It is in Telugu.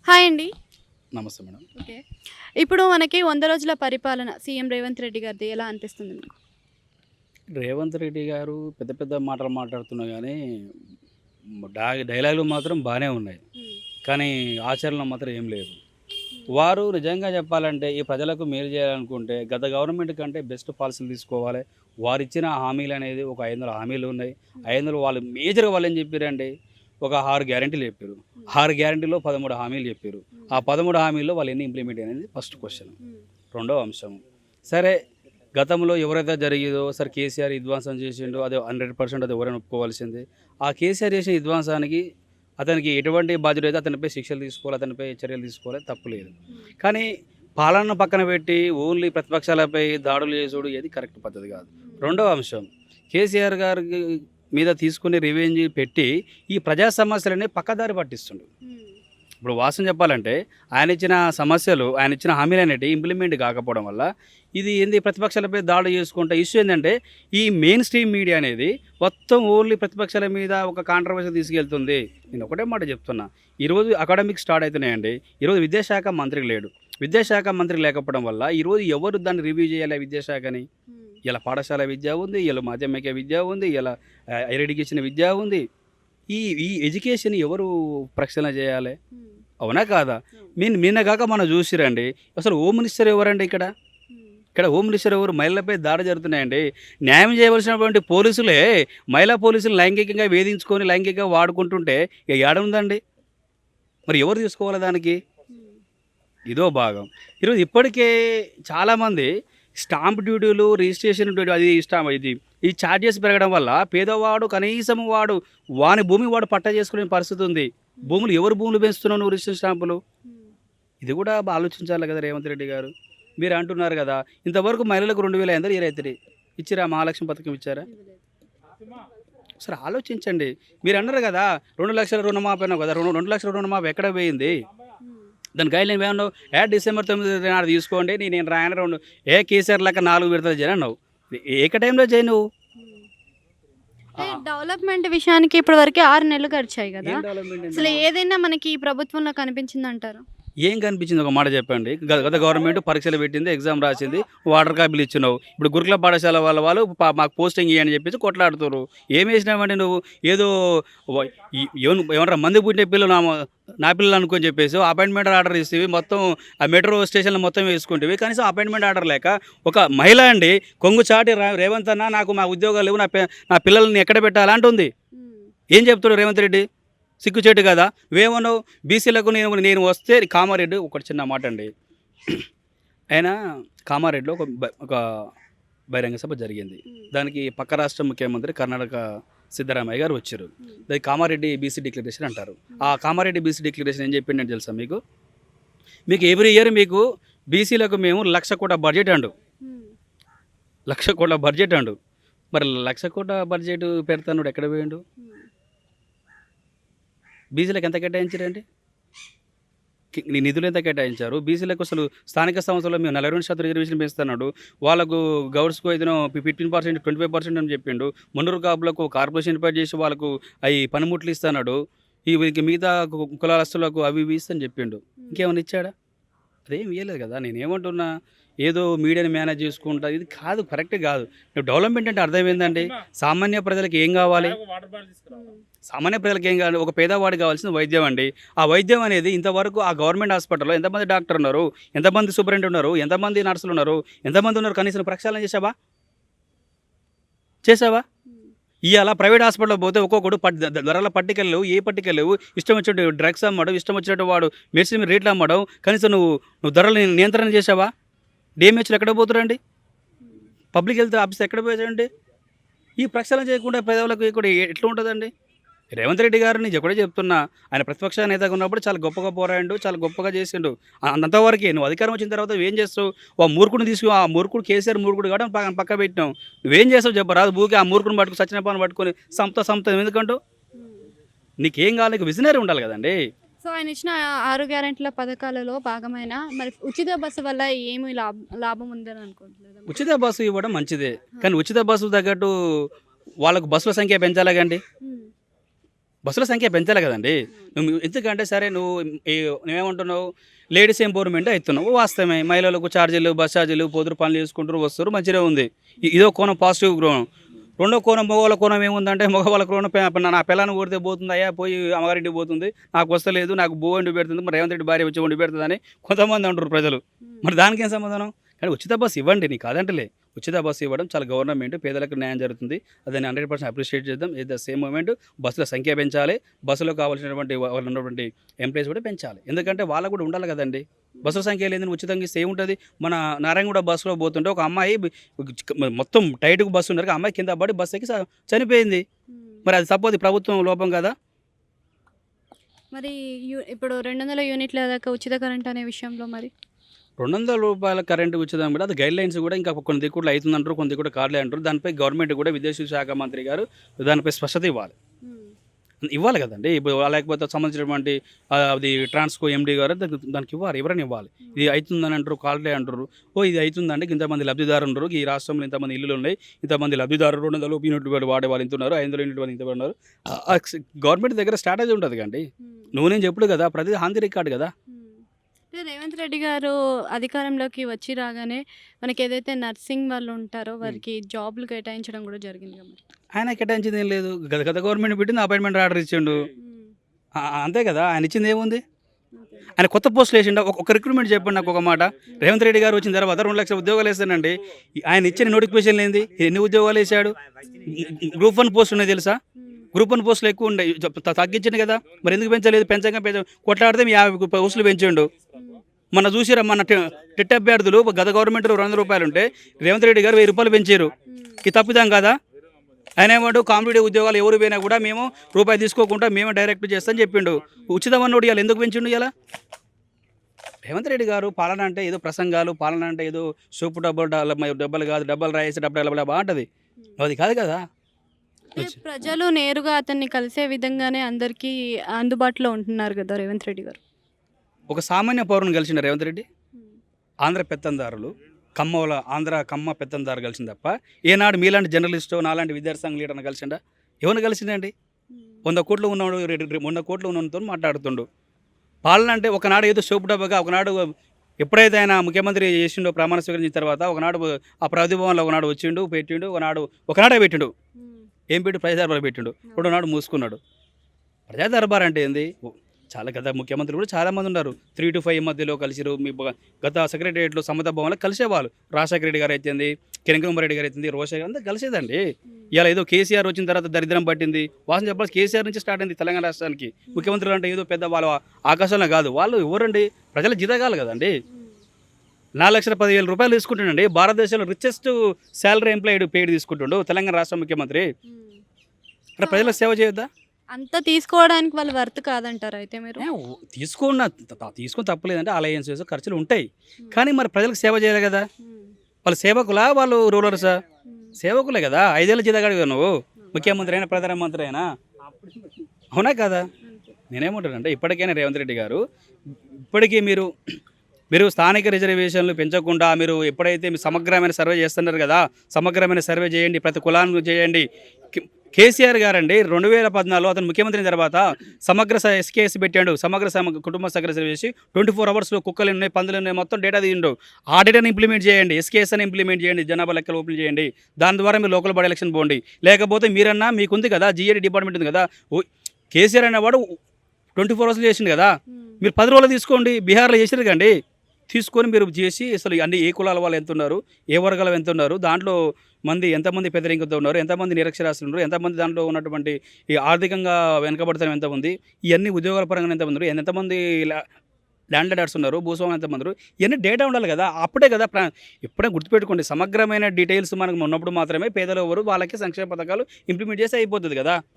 హాయ్ అండి. నమస్తే మేడం. ఓకే. ఇప్పుడు మనకి 100 రోజుల పరిపాలన సీఎం రేవంత్ రెడ్డి గారిది ఎలా అనిపిస్తుంది మీకు? రేవంత్ రెడ్డి గారు పెద్ద పెద్ద మాటలు మాట్లాడుతున్నా గానీ, డైలాగులు మాత్రం బానే ఉన్నాయి. హ్మ్. కానీ ఆచరణలో మాత్రం ఏం లేదు. వారు నిజంగా చెప్పాలంటే ఈ ప్రజలకు మేలు చేయాలనుకుంటే గత గవర్నమెంట్ కంటే బెస్ట్ పాలసీలు తీసుకోవాలి. వారిచ్చిన హామీలనేది ఒక 500 హామీలు ఉన్నాయి. 500 వాళ్ళు మేజర్‌గా వాళ్ళేం చెప్పిర్రంటే ఒక 6 గ్యారంటీలు చెప్పిర్రు. హ్మ్. 6 గ్యారంటీలో 13 హామీలు చెప్పిర్రు. ఆ 13 హామీల్లో వాళ్ళు ఎన్ని ఇంప్లిమెంట్ అనేది ఫస్ట్ క్వెషన్. హ్మ్. రెండో అంశం. సరే గతంలో ఎవరైతే జరిగిందో సరే కేసీఆర్ విధ్వంసం చేసిండో అది 100% అది ఎవరైనా ఒప్పుకోవాల్సిందే. ఆ కేసీఆర్ చేసిన విధ్వంసానికి అతనికి ఎటువంటి బాధ్యత అయితే అతనిపై శిక్షలు తీసుకోవాలి, అతనిపై చర్యలు తీసుకోవాలి, తప్పు లేదు. కానీ పాలనను పక్కన పెట్టి ఓన్లీ ప్రతిపక్షాలపై దాడులు చేసుడు ఏది కరెక్ట్ పద్ధతి కాదు. రెండవ అంశం కేసీఆర్ గారికి మీద తీసుకుని రివెంజ్ పెట్టి ఈ ప్రజా సమస్యలని పక్కదారి పట్టిస్తుండు. హ్మ్. ఇప్పుడు వాస్తవం చెప్పాలంటే ఆయన ఇచ్చిన సమస్యలు, ఆయన ఇచ్చిన హామీలు అనేటివి ఇంప్లిమెంట్ కాకపోవడం వల్ల ఇది ఏంది ప్రతిపక్షాలపై దాడులు చేసుకుంటే ఇష్యూ ఏంటంటే ఈ మెయిన్ స్ట్రీమ్ మీడియా అనేది మొత్తం ఓన్లీ ప్రతిపక్షాల మీద ఒక కాంట్రవర్సీ తీసుకెళ్తుంది. నేను ఒకటే మాట చెప్తున్నా. ఈరోజు అకాడమిక్ స్టార్ట్ అవుతున్నాయండి. ఈరోజు విద్యాశాఖ మంత్రి లేడు. విద్యాశాఖ మంత్రి లేకపోవడం వల్ల ఈరోజు ఎవరు దాన్ని రివ్యూ చేయాలి విద్యాశాఖని? హ్మ్. ఇలా పాఠశాల విద్య ఉంది, ఇలా మాధ్యమిక విద్య ఉంది, ఇలా హైయర్ ఎడ్యుకేషన్ విద్య ఉంది. ఈ ఈ ఎడ్యుకేషన్ ఎవరు ప్రక్షాళన చేయాలి? హ్మ్. అవునా కాదా? అవును. నిన్న కాక మనం చూసిరండి. అసలు హోమ్ మినిస్టర్ ఎవరండి ఇక్కడ? హ్మ్. ఇక్కడ హోమ్ మినిస్టర్ ఎవరు? మహిళలపై దాడి జరుగుతున్నాయండి. న్యాయం చేయవలసినటువంటి పోలీసులే మహిళా పోలీసులు లైంగికంగా వేధించుకొని లైంగికంగా వాడుకుంటుంటే ఇక ఏడుందండి? మరి ఎవరు తీసుకోవాలి దానికి? హ్మ్. ఇదో భాగం. ఈరోజు ఇప్పటికే చాలామంది స్టాంప్ డ్యూటీలు, రిజిస్ట్రేషన్ డ్యూటీ అది ఇది ఈ ఛార్జెస్ పెరగడం వల్ల పేదవాడు కనీసం వాని భూమి వాడు పట్టా చేసుకునే పరిస్థితి ఉంది. భూములు ఎవరు భూములు పెంచుతున్నావు నువ్వు రిజిస్ట్రేషన్ స్టాంపులు? హ్మ్. ఇది కూడా ఆలోచించాలి కదా రేవంత్ రెడ్డి గారు. మీరు అంటున్నారు కదా ఇంతవరకు మహిళలకు 2000 ఇరైతుంది ఇచ్చిరా? మహాలక్ష్మి పథకం ఇచ్చారా? ఇవ్వలేదు. సరే ఆలోచించండి. మీరు అన్నారు కదా 2 లక్షల రుణమాఫీ అన్నావు కదా, 2 లక్షల రుణమాఫీ ఎక్కడ పోయింది? హ్మ్. దాని గైడ్లైన్ ఏమన్నావు? డిసెంబర్ 9 నాడు తీసుకోండి, నేను రాయన 2 కేసీఆర్ లెక్క 4 విడతలు చేయను అన్నావు. ఏక టైంలో చేయి నువ్వు. హ్మ్. ఆ, డెవలప్‌మెంట్ విషయానికి ఇప్పటి వరకే 6 నెలలు గడిచాయి గదా! ఏం డెవలప్మెంట్ అసలు ఏంటమ్మా? ఏదైనా మనకి ఈ ప్రభుత్వంలో కనిపించిందంటారా? ఏం కనిపించింది ఒక మాట చెప్పండి. గత గవర్నమెంట్ పరీక్షలు పెట్టింది, ఎగ్జామ్ రాసింది, వాటర్ కాపీలు ఇచ్చినావు. ఇప్పుడు గురుకుల పాఠశాల వాళ్ళు మాకు పోస్టింగ్ ఇవ్వని చెప్పేసి కొట్లాడుతున్నారు. ఏం వేసినావండి నువ్వు? ఏదో ఏమన్నా మంది పుట్టిన పిల్లలు నా పిల్లలు అనుకొని చెప్పేసి అపాయింట్మెంట్ ఆర్డర్ ఇస్తేవి మొత్తం ఆ మెట్రో స్టేషన్లో మొత్తం వేసుకుంటేవి. కనీసం అపాయింట్మెంట్ ఆర్డర్ లేక ఒక మహిళ అండి కొంగుచాటి రేవంత్ అన్న నాకు మా ఉద్యోగాలు లేవు, నా పిల్లల్ని ఎక్కడ పెట్టాలి అంటుంది. హ్మ్. ఏం చెప్తాడు రేవంత్ రెడ్డి? సిగ్గుచేటు కదా? నువ్వేమన్నావు? బీసీలకు నేను వస్తే కామారెడ్డి ఒకటి చిన్న మాట అండి. ఆయన కామారెడ్డిలో ఒక బహిరంగ సభ జరిగింది. హ్మ్. దానికి పక్క రాష్ట్ర ముఖ్యమంత్రి కర్ణాటక సిద్ధరామయ్య గారు వచ్చారు. హ్మ్. దానికి కామారెడ్డి బీసీ డిక్లరేషన్ అంటారు. ఆ కామారెడ్డి బీసీ డిక్లరేషన్ ఏం చెప్పిండని తెలుసా మీకు? మీకు ఎవ్రీ ఇయర్ మీకు బీసీలకు మేము 1,00,00,000 కోట్ల బడ్జెట్ అండు. హ్మ్. 1,00,00,000 కోట్ల బడ్జెట్ అండు. మరి 1,00,00,000 కోట్ల బడ్జెట్ పెడతాను ఎక్కడ పోయిండు? హ్మ్. బీసీలకు ఎంత కేటాయించారండి? నిధులు ఎంత కేటాయించారు? బీసీలకు అసలు స్థానిక సంస్థల్లో మేము 42% రిజర్వేషన్ పెంచుతున్నాడు. వాళ్ళకు గౌడ్స్‌కు ఏదైనా 15%, 25% అని చెప్పిండు. మున్నూరు కాపులకు కార్పొరేషన్ ఏర్పాటు చేసి వాళ్ళకు అయి పనిముట్లు ఇస్తున్నాడు. మిగతా కులాలస్తులకు అవి ఇవి ఇస్తా అని చెప్పిండు. హ్మ్. ఇంకేమైనా ఇచ్చాడా? అదేం ఇయ్యలేదు కదా! నేనేమంటున్నా, ఏదో మీడియాని మేనేజ్ చేసుకుంటా ఇది కాదు, కరెక్ట్ కాదు. డెవలప్మెంట్ అంటే అర్థం ఏందండి? సామాన్య ప్రజలకు ఏం కావాలి? హ్మ్. సామాన్య ప్రజలకు ఏం కావాలి? ఒక పేదవాడికి కావాల్సిన వైద్యం అండి. ఆ వైద్యం అనేది ఇంతవరకు ఆ గవర్నమెంట్ హాస్పిటల్‌లో ఎంతమంది డాక్టర్ ఉన్నారు? ఎంతమంది సూపరింటెండెంట్ ఉన్నారు? ఎంతమంది నర్సులు ఉన్నారు? ఎంతమంది ఉన్నారు? కనీసం ప్రక్షాళన చేశావా? చేశావా? హ్మ్. ఇయాల ప్రైవేట్ హాస్పిటల్‌లో పోతే ఒక్కొక్కడు ధరల పట్టికలు లేవు, ఏ పట్టికలు లేవు. ఇష్టం వచ్చినట్టు డ్రగ్స్ అమ్మడం, ఇష్టం వచ్చినట్టు వాడు మెడిసిన్ మీద రేట్లు అమ్మడం. కనీసం నువ్వు ధరలు నియంత్రణ చేశావా? డీఎంహెచ్‌లు ఎక్కడ పోతురండి? హ్మ్. పబ్లిక్ హెల్త్ ఆఫీస్ ఎక్కడ పోయారండి? ఈ ప్రక్షాళన చేయకుండా పేదవాళ్ళకి ఇక్కడ ఎట్లా ఉంటుందండి? రేవంత్ రెడ్డి గారు నేను ఒకటే చెప్తున్నా. ఆయన ప్రతిపక్ష నేతగా ఉన్నప్పుడు చాలా గొప్పగా పోరాడిండు, చాలా గొప్పగా చేసిండు. అంతవరకే. నువ్వు అధికారం వచ్చిన తర్వాత నువ్వేం చేస్తావు? ఆ మూర్ఖుడు కేసీఆర్ మూర్ఖుడు కాబట్టి పక్క పెట్టినావు. నువ్వేం చేస్తావు చెప్పు రాదు? ఊరికే ఆ మూర్ఖుని పట్టుకుని సచిన పాలను పట్టుకొని సంపత ఎందుకంటావు? హ్మ్. నీకేం కావాలి? నీకు విజనరీ ఉండాలి కదండి. సో ఆయన ఇచ్చిన 6 గ్యారెంటీల పథకాలలో భాగమైన మరి ఉచిత బస్సు వల్ల ఏమి లాభం ఉందని అనుకుంటున్నారు? ఉచిత బస్సు ఇవ్వడం మంచిదే. కానీ ఉచిత బస్సు తగ్గట్టు వాళ్ళకు బస్సుల సంఖ్య పెంచాలి కండి. హ్మ్. బస్సుల సంఖ్య పెంచాలి కదండి. నువ్వు ఎందుకంటే సరే నువ్వేమంటున్నావు, లేడీస్ ఎంపవర్మెంట్ అవుతున్నావు, వాస్తవమే. మహిళలకు ఛార్జీలు, బస్ ఛార్జీలు, పోతురు పనులు చేసుకుంటారు, వస్తారు, మంచిగా ఉంది. ఇదో కోణం, పాజిటివ్ కోణం. రెండో కోణం, మగవాళ్ళ కోణం ఏముందంటే, మగవాళ్ళ కోణం నా పిల్లని కొడితే పోతుంది, అయ్యా పోయి అమ్మగారింటికి పోతుంది, నాకు వస్తలేదు, నాకు బో వండి పెడుతుంది, మరి రేవంత్ రెడ్డి భార్య వచ్చి వండి పెడుతుందని కొంతమంది అంటారు ప్రజలు. మరి దానికి ఏం సమాధానం? కానీ ఉచిత బస్సు ఇవ్వండి, నీకు కాదంటలే. ఉచిత బస్సు ఇవ్వడం చాలా గవర్నమెంట్, పేదలకు న్యాయం జరుగుతుంది. అదని 100% అప్రిషియేట్ చేద్దాం. ఎట్ ద సేమ్ మూమెంట్ బస్సుల సంఖ్య పెంచాలి, బస్సులో కావాల్సినటువంటి వాళ్ళు ఉన్నటువంటి ఎంప్లాయీస్ కూడా పెంచాలి. ఎందుకంటే వాళ్ళకు కూడా ఉండాలి కదండి. బస్సుల సంఖ్య లేదని ఉచితంగా ఇస్తే ఏముంటుంది? మన నారాయణగూడ బస్సులో పోతుంటే ఒక అమ్మాయి మొత్తం టైట్గా బస్సు ఉన్నారు, అమ్మాయి కింద పడి బస్సు ఎక్కి చనిపోయింది. మరి అది సపోజ్ ప్రభుత్వం లోపం కదా. మరి ఇప్పుడు 200 యూనిట్ల దాకా ఉచిత కరెంట్ అనే విషయంలో మరి 200 రూపాయల కరెంటు ఉచితం కూడా అది గైడ్ లైన్స్ కూడా ఇంకా కొన్ని దిక్కులు అవుతుందంటారు, కొన్ని దిక్కులు కాలే అంటారు. దానిపై గవర్నమెంట్ కూడా విదేశీ శాఖ మంత్రి గారు దానిపై స్పష్టత ఇవ్వాలి కదండి. ఇప్పుడు లేకపోతే సంబంధించినటువంటి అది ట్రాన్స్కో ఎండి గారు దానికి ఇవ్వాలి, ఎవరైనా ఇవ్వాలి. ఇది అవుతుందని అంటారు, కాలే అంటారు. ఇది అవుతుందంటే ఇంతమంది లబ్ధిదారులు ఉన్నారు, ఈ రాష్ట్రంలో ఇంతమంది ఇల్లులు ఉన్నాయి, ఇంతమంది లబ్ధిదారులు 200 యూనిట్లు వాడే వాళ్ళు ఇంతున్నారు, 500 యూనిట్లు వాళ్ళు ఇంత ఉన్నారు. గవర్నమెంట్ దగ్గర స్ట్రాటజీ ఉంటుంది కండి. నేను చెప్పుడు కదా, ప్రతి హాంతి రికార్డు కదా. రేవంత్ రెడ్డి గారు అధికారంలోకి వచ్చి రాగానే మనకి ఏదైతే నర్సింగ్ వాళ్ళు ఉంటారో వారికి జాబ్లు కేటాయించడం కూడా జరిగింది కదా. ఆయన కేటాయించింది ఏం లేదు, గత గవర్నమెంట్ పెట్టింది, అపాయింట్మెంట్ ఆర్డర్ ఇచ్చిండు, అంతే కదా. ఆయన ఇచ్చింది ఏముంది? ఆయన కొత్త పోస్టులు వేసిండు. ఒక రిక్రూట్మెంట్ చెప్పండి నాకు ఒక మాట. రేవంత్ రెడ్డి గారు వచ్చిన తర్వాత 2 లక్షల ఉద్యోగాలు వేస్తానండి. ఆయన ఇచ్చిన నోటిఫికేషన్ ఏంది? ఎన్ని ఉద్యోగాలు వేసాడు? గ్రూప్ 1 పోస్టులు ఉన్నాయి తెలుసా? గ్రూప్ 1 పోస్టులు ఎక్కువ ఉన్నాయి, తగ్గించింది కదా. మరి ఎందుకు పెంచలేదు? పెంచగా కొట్లాడితే 50 పోస్టులు పెంచిండు. మన చూసిరా, మన టెట్ అభ్యర్థులు గత గవర్నమెంట్ 200 రూపాయలు ఉంటే రేవంత్ రెడ్డి గారు 1000 రూపాయలు పెంచారు. ఇది తప్పిదాం కదా. ఆయన ఏమంటూ కాంపిటేటివ్ ఉద్యోగాలు ఎవరు పోయినా కూడా మేము రూపాయి తీసుకోకుండా మేమే డైరెక్ట్ చేస్తామని చెప్పిండు. ఉచితం అన్నోడు ఇవాళ ఎందుకు పెంచిండు? ఇలా రేవంత్ రెడ్డి గారు పాలన అంటే ఏదో ప్రసంగాలు, పాలన అంటే ఏదో సోపు డబ్బలు కాదు, డబ్బలు రాయేసి డబ్బలు బాగుంటుంది, అది కాదు కదా. ప్రజలు నేరుగా అతన్ని కలిసే విధంగానే అందరికీ అందుబాటులో ఉంటున్నారు కదా రేవంత్ రెడ్డి గారు. ఒక సామాన్య పౌరుని కలిసిండ రేవంత్ రెడ్డి. ఆంధ్ర పెత్తందారులు, ఆంధ్ర కమ్మ పెత్తందారు కలిసింది తప్ప ఏనాడు మీలాంటి జర్నలిస్టు, నాలాంటి విద్యార్థి సంఘ లీడర్ని కలిసిండా? ఎవరిని కలిసిందండి? 100 కోట్లు ఉన్నవాడు 100 కోట్లు ఉన్నతో మాట్లాడుతుండు. పాలన అంటే ఒకనాడు ఏదో సోపు డబ్బగా, ఒకనాడు ఎప్పుడైతే ఆయన ముఖ్యమంత్రి చేసిండో ప్రమాణ స్వీకరించిన తర్వాత ఒకనాడు ఆ ప్రతిభవన్లో ఒకనాడు వచ్చిండు, పెట్టిండు, ఒకనాడే పెట్టిండు. ఏం పెట్టి ప్రజా దర్బార్ పెట్టిండు, రెండోనాడు మూసుకున్నాడు. ప్రజా దర్బార్ అంటే ఏంది? చాలా గత ముఖ్యమంత్రులు కూడా చాలామంది ఉన్నారు. 3 to 5 మధ్యలో కలిసిరు. మీ గత సెక్రటరియట్లో సమత భవన్లో కలిసేవాళ్ళు. రాజశేఖర రెడ్డి గారు అయితేంది, కిరణ్ రెడ్డి గారు అయితేంది, రోషయ్య గారు అంతా కలిసేదండి. ఇలా ఏదో కేసీఆర్ వచ్చిన తర్వాత దరిద్రం పట్టింది. వాసన చెప్పాలి, కేసీఆర్ నుంచి స్టార్ట్ అయింది తెలంగాణ రాష్ట్రానికి. ముఖ్యమంత్రులు అంటే ఏదో పెద్ద వాళ్ళ ఆకాశంలో కాదు, వాళ్ళు ఎవరండి? ప్రజల జీతగాలు కదండి. 4,10,000 రూపాయలు తీసుకుంటుండండి. భారతదేశంలో రిచెస్ట్ శాలరీ ఎంప్లాయిడ్ పెయిడ్ తీసుకుంటుండు తెలంగాణ రాష్ట్ర ముఖ్యమంత్రి. అంటే ప్రజలకు సేవ చేయొద్దా? అంత తీసుకోవడానికి వాళ్ళు వర్త్ కాదంటారు అయితే మీరు? తీసుకొని తప్పలేదంటే అలయన్సెస్ ఖర్చులు ఉంటాయి, కానీ మరి ప్రజలకు సేవ చేయాలి కదా. వాళ్ళు సేవకులా, వాళ్ళు రూలర్సా? సేవకులే కదా. 5 ఏళ్ళ జీతగాడు కదా నువ్వు, ముఖ్యమంత్రి అయినా ప్రధానమంత్రి అయినా, అవునా కదా. నేనేమంటానంటే ఇప్పటికైనా రేవంత్ రెడ్డి గారు, ఇప్పటికీ మీరు స్థానిక రిజర్వేషన్లు పెంచకుండా మీరు ఎప్పుడైతే మీరు సమగ్రమైన సర్వే చేస్తున్నారు కదా, సమగ్రమైన సర్వే చేయండి, ప్రతి కులాన్ని చేయండి. కేసీఆర్ గారండి 2014లో అతను ముఖ్యమంత్రి తర్వాత సమగ్ర ఎస్కేఎస్ పెట్టాడు. కుటుంబ సగ్ర సర్వేసి 24 అవర్స్లో కుక్కలు ఉన్నాయి, పందులు ఉన్నాయి, మొత్తం డేటా తీయండు. ఆ డేటాని ఇంప్లిమెంట్ చేయండి, ఎస్కేఎస్ అని ఇంప్లిమెంట్ చేయండి, జనాభా లెక్కలు ఓపెన్ చేయండి. దాని ద్వారా మీరు లోకల్ బాడీ ఎలక్షన్ పోండి. లేకపోతే మీరన్నా మీకుంది కదా, జిఏడి డిపార్ట్మెంట్ ఉంది కదా, కేసీఆర్ అనేవాడు 24 అవర్స్లో చేసిండు కదా, మీరు 10 రోజులు తీసుకోండి. బీహార్లో చేసారు కండి, తీసుకొని మీరు చేసి అసలు అన్ని ఏ కులాల వాళ్ళు ఎంత ఉన్నారు, ఏ వర్గాలు ఎంత ఉన్నారు, దాంట్లో ఎంతమంది పెద్దరింకతో ఉన్నారు, ఎంతమంది నిరక్షరాస్యులు ఉన్నారు, ఎంతమంది దాంట్లో ఉన్నటువంటి ఈ ఆర్థికంగా వెనకబడతాం ఎంత ఉంది, ఇవన్నీ ఉద్యోగాల పరంగా ఎంత ఉన్నారు, ఎంతమంది ల్యాండ్ లార్డ్స్ ఉన్నారు, భూస్వాములు ఎంతమంది ఉన్నారు, ఇవన్నీ డేటా ఉండాలి కదా. అప్పుడే కదా ఎప్పుడైనా గుర్తుపెట్టుకోండి, సమగ్రమైన డీటెయిల్స్ మనకు ఉన్నప్పుడు మాత్రమే పేదలు ఎవరు వాళ్ళకి సంక్షేమ పథకాలు ఇంప్లిమెంట్ చేసి అయిపోతుంది కదా.